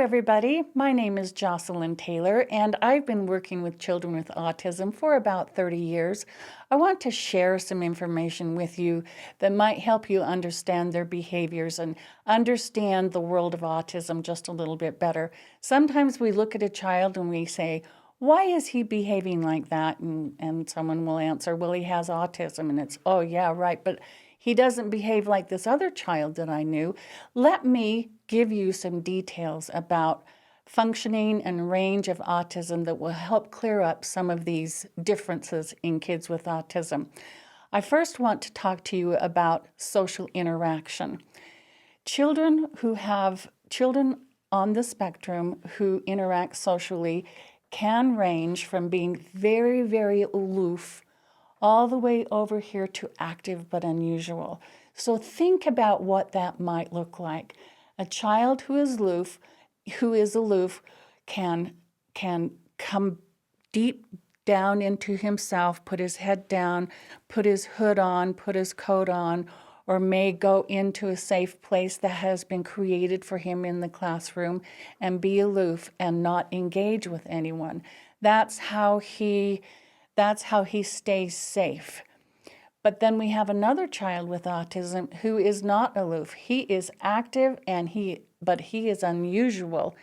everybody. My name is Jocelyn Taylor, and I've been working with children with autism for about 30 years. I want to share some information with you that might help you understand their behaviors and understand the world of autism just a little bit better. Sometimes we look at a child and we say, why is he behaving like that? And someone will answer, well, he has autism. And it's, oh, yeah, right. But he doesn't behave like this other child that I knew. Let me give you some details about functioning and range of autism that will help clear up some of these differences in kids with autism. I first want to talk to you about social interaction. Children on the spectrum who interact socially can range from being very, very aloof all the way over here to active but unusual. So think about what that might look like. A child who is aloof can come deep down into himself, put his head down, put his hood on, put his coat on, or may go into a safe place that has been created for him in the classroom and be aloof and not engage with anyone. That's how he stays safe. But then we have another child with autism who is not aloof. He is active but he is unusual.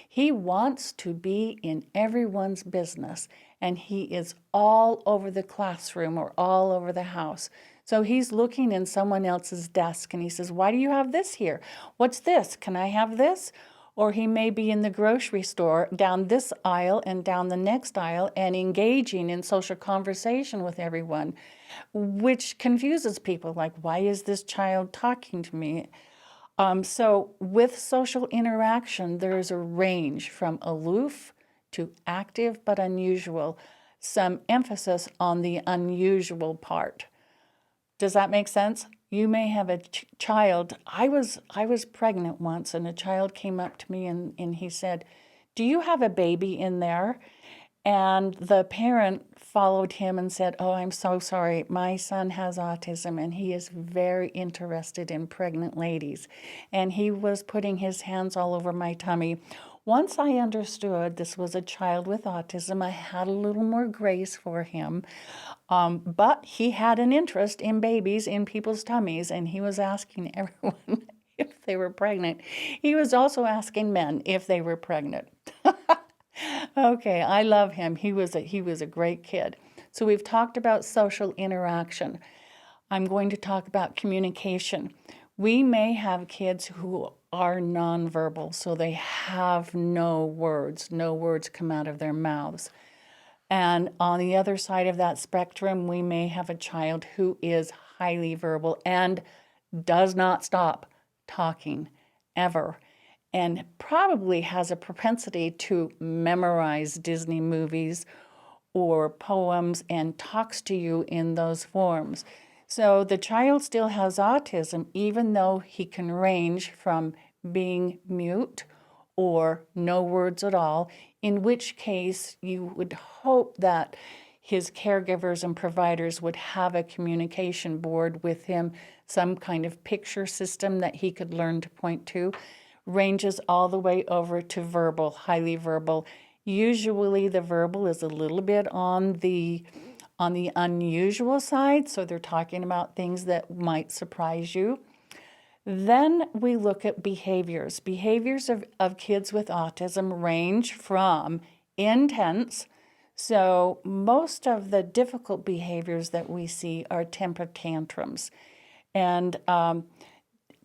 He wants to be in everyone's business, and he is all over the classroom or all over the house. So he's looking in someone else's desk and he says, why do you have this here? What's this? Can I have this? Or he may be in the grocery store down this aisle and down the next aisle and engaging in social conversation with everyone, which confuses people, like, why is this child talking to me? So with social interaction, there's a range from aloof to active but unusual, some emphasis on the unusual part. Does that make sense? You may have a child. I was pregnant once, and a child came up to me and he said, do you have a baby in there? And the parent followed him and said, oh, I'm so sorry. My son has autism, and he is very interested in pregnant ladies. And he was putting his hands all over my tummy. Once I understood this was a child with autism, I had a little more grace for him. But he had an interest in babies in people's tummies, and he was asking everyone if they were pregnant. He was also asking men if they were pregnant. Okay, I love him. He was a great kid. So we've talked about social interaction. I'm going to talk about communication. We may have kids who are nonverbal, so they have no words come out of their mouths. And on the other side of that spectrum, we may have a child who is highly verbal and does not stop talking ever, and probably has a propensity to memorize Disney movies or poems and talks to you in those forms. So the child still has autism, even though he can range from being mute or no words at all, in which case you would hope that his caregivers and providers would have a communication board with him, some kind of picture system that he could learn to point to. Ranges all the way over to verbal, highly verbal. Usually the verbal is a little bit on the unusual side, so they're talking about things that might surprise you. Then we look at behaviors. Behaviors of kids with autism range from intense. So most of the difficult behaviors that we see are temper tantrums. And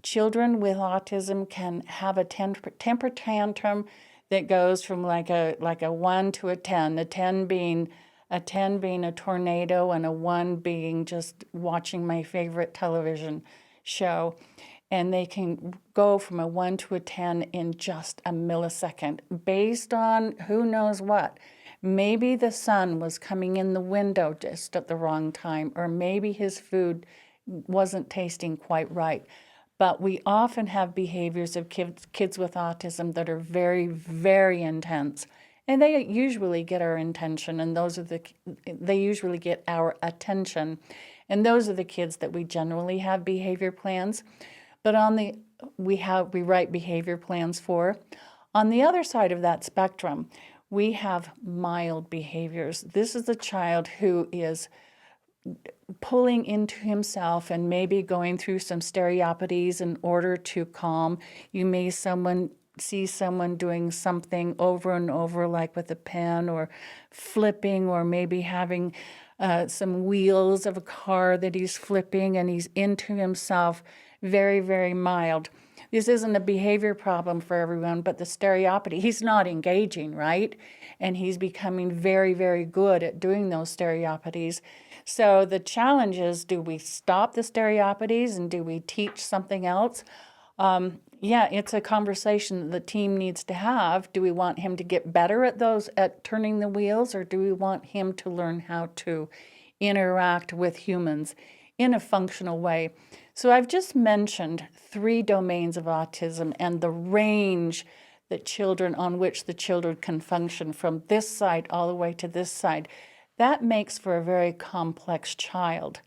children with autism can have a temper tantrum that goes from like a 1 to a 10, a 10 being a tornado and a 1 being just watching my favorite television show. And they can go from a 1 to a 10 in just a millisecond based on who knows what. Maybe the sun was coming in the window just at the wrong time, or maybe his food wasn't tasting quite right. But we often have behaviors of kids with autism that are very, very intense. And they usually get our attention, and they usually get our attention. And those are the kids that we generally have behavior plans. But we write behavior plans for. On the other side of that spectrum, we have mild behaviors. This is a child who is pulling into himself and maybe going through some stereopathies in order to calm. You may see someone doing something over and over, like with a pen, or flipping, or maybe having some wheels of a car that he's flipping, and he's into himself, very, very mild. This isn't a behavior problem for everyone, but the stereopathy, he's not engaging, right? And he's becoming very, very good at doing those stereopathies. So the challenge is, do we stop the stereopathies and do we teach something else? Yeah, it's a conversation that the team needs to have. Do we want him to get better at turning the wheels, or do we want him to learn how to interact with humans in a functional way? So I've just mentioned 3 domains of autism and the range on which the children can function from this side all the way to this side. That makes for a very complex child.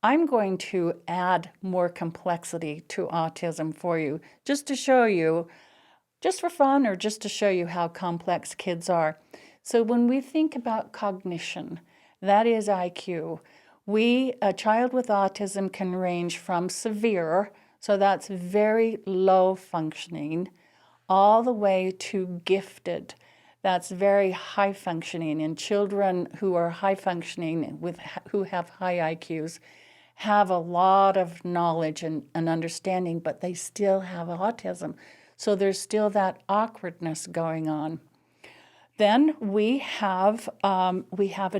I'm going to add more complexity to autism for you, just to show you, just for fun, or just to show you how complex kids are. So when we think about cognition, that is IQ, a child with autism can range from severe, so that's very low functioning, all the way to gifted. That's very high functioning. And children who are high functioning, who have high IQs, have a lot of knowledge and understanding, but they still have autism. So there's still that awkwardness going on. Then we have an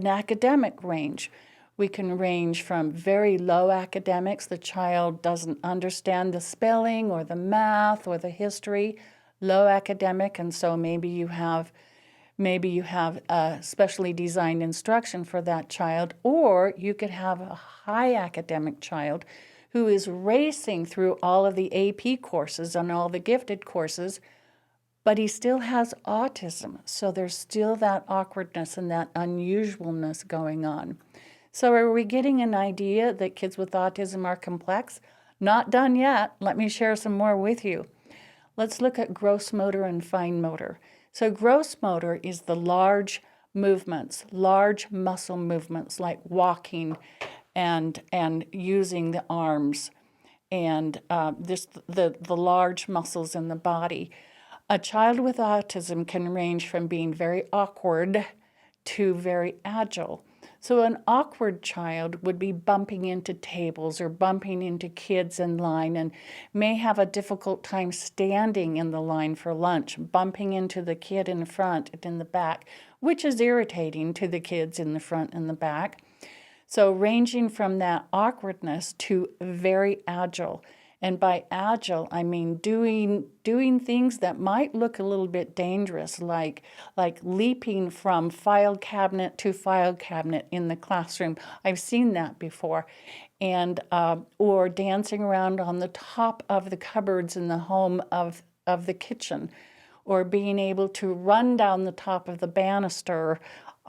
academic range. We can range from very low academics. The child doesn't understand the spelling or the math or the history, low academic, and so maybe you have specially designed instruction for that child, or you could have a high academic child who is racing through all of the AP courses and all the gifted courses, but he still has autism. So there's still that awkwardness and that unusualness going on. So are we getting an idea that kids with autism are complex? Not done yet. Let me share some more with you. Let's look at gross motor and fine motor. So gross motor is the large movements, large muscle movements, like walking and using the arms, and the large muscles in the body. A child with autism can range from being very awkward to very agile. So an awkward child would be bumping into tables or bumping into kids in line, and may have a difficult time standing in the line for lunch, bumping into the kid in the front and in the back, which is irritating to the kids in the front and the back. So ranging from that awkwardness to very agile. And by agile, I mean doing things that might look a little bit dangerous, like leaping from file cabinet to file cabinet in the classroom. I've seen that before. And or dancing around on the top of the cupboards in the home of the kitchen, or being able to run down the top of the banister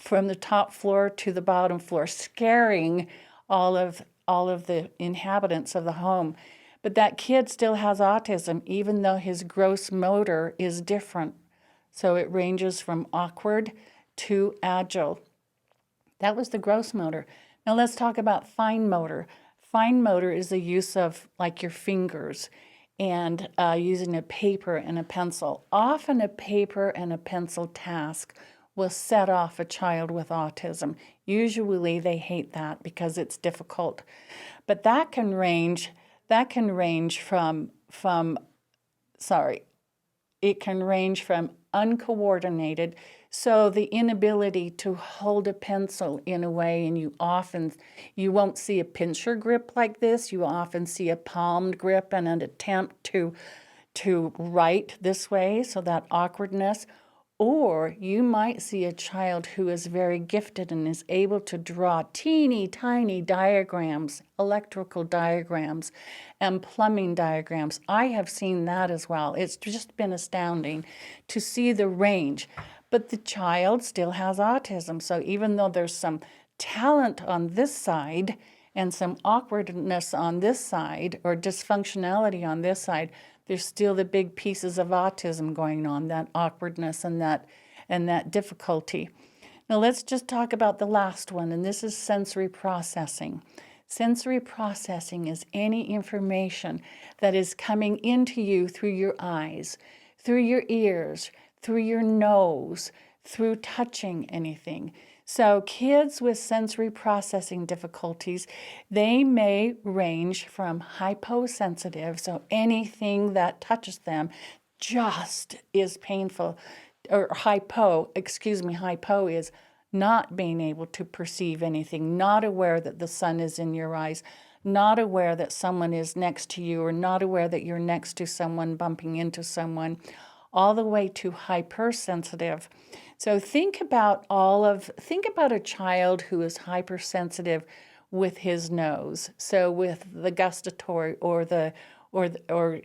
from the top floor to the bottom floor, scaring all of the inhabitants of the home. But that kid still has autism, even though his gross motor is different. So it ranges from awkward to agile. That was the gross motor. Now let's talk about fine motor. Fine motor is the use of like your fingers and using a paper and a pencil. Often a paper and a pencil task will set off a child with autism. Usually they hate that because it's difficult. But that can range from uncoordinated, so the inability to hold a pencil in a way, and you won't see a pincher grip like this. You often see a palmed grip and an attempt to write this way, so that awkwardness. Or you might see a child who is very gifted and is able to draw teeny tiny diagrams, electrical diagrams, and plumbing diagrams. I have seen that as well. It's just been astounding to see the range. But the child still has autism. So even though there's some talent on this side and some awkwardness on this side or dysfunctionality on this side, there's still the big pieces of autism going on, that awkwardness and that difficulty. Now let's just talk about the last one, and this is sensory processing. Sensory processing is any information that is coming into you through your eyes, through your ears, through your nose, through touching anything. So kids with sensory processing difficulties, they may range from hyposensitive, so anything that touches them just is painful, or hypo is not being able to perceive anything, not aware that the sun is in your eyes, not aware that someone is next to you, or not aware that you're next to someone, bumping into someone, all the way to hypersensitive. So think about a child who is hypersensitive with his nose. So with the gustatory or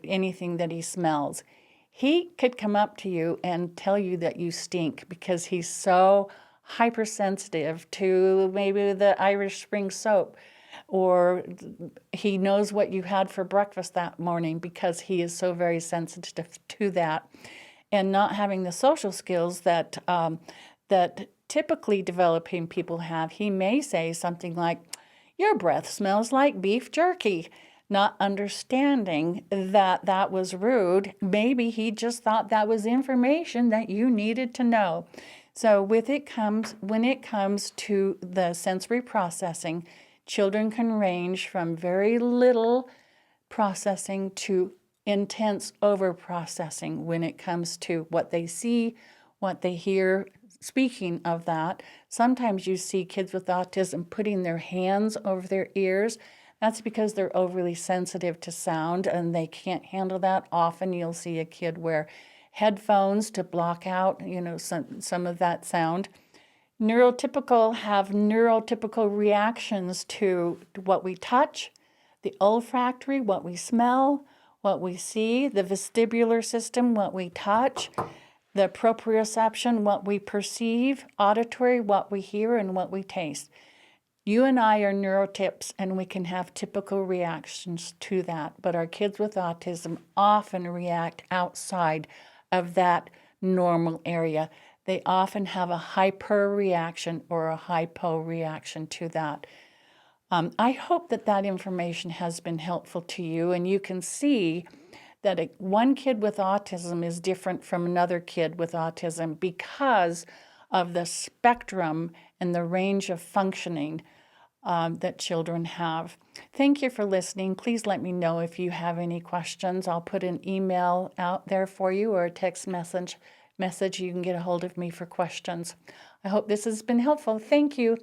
anything that he smells. He could come up to you and tell you that you stink because he's so hypersensitive to maybe the Irish Spring soap, or he knows what you had for breakfast that morning because he is so very sensitive to that. And not having the social skills that typically developing people have, he may say something like, "Your breath smells like beef jerky," not understanding that that was rude. Maybe he just thought that was information that you needed to know. So when it comes to the sensory processing, children can range from very little processing to intense over-processing when it comes to what they see, what they hear. Speaking of that, sometimes you see kids with autism putting their hands over their ears. That's because they're overly sensitive to sound and they can't handle that. Often you'll see a kid wear headphones to block out, some of that sound. Neurotypical have neurotypical reactions to what we touch, the olfactory, what we smell, what we see, the vestibular system, what we touch, the proprioception, what we perceive, auditory, what we hear and what we taste. You and I are neurotypes, and we can have typical reactions to that, but our kids with autism often react outside of that normal area. They often have a hyper reaction or a hypo reaction to that. I hope that information has been helpful to you, and you can see that one kid with autism is different from another kid with autism because of the spectrum and the range of functioning that children have. Thank you for listening. Please let me know if you have any questions. I'll put an email out there for you or a text message. You can get a hold of me for questions. I hope this has been helpful. Thank you.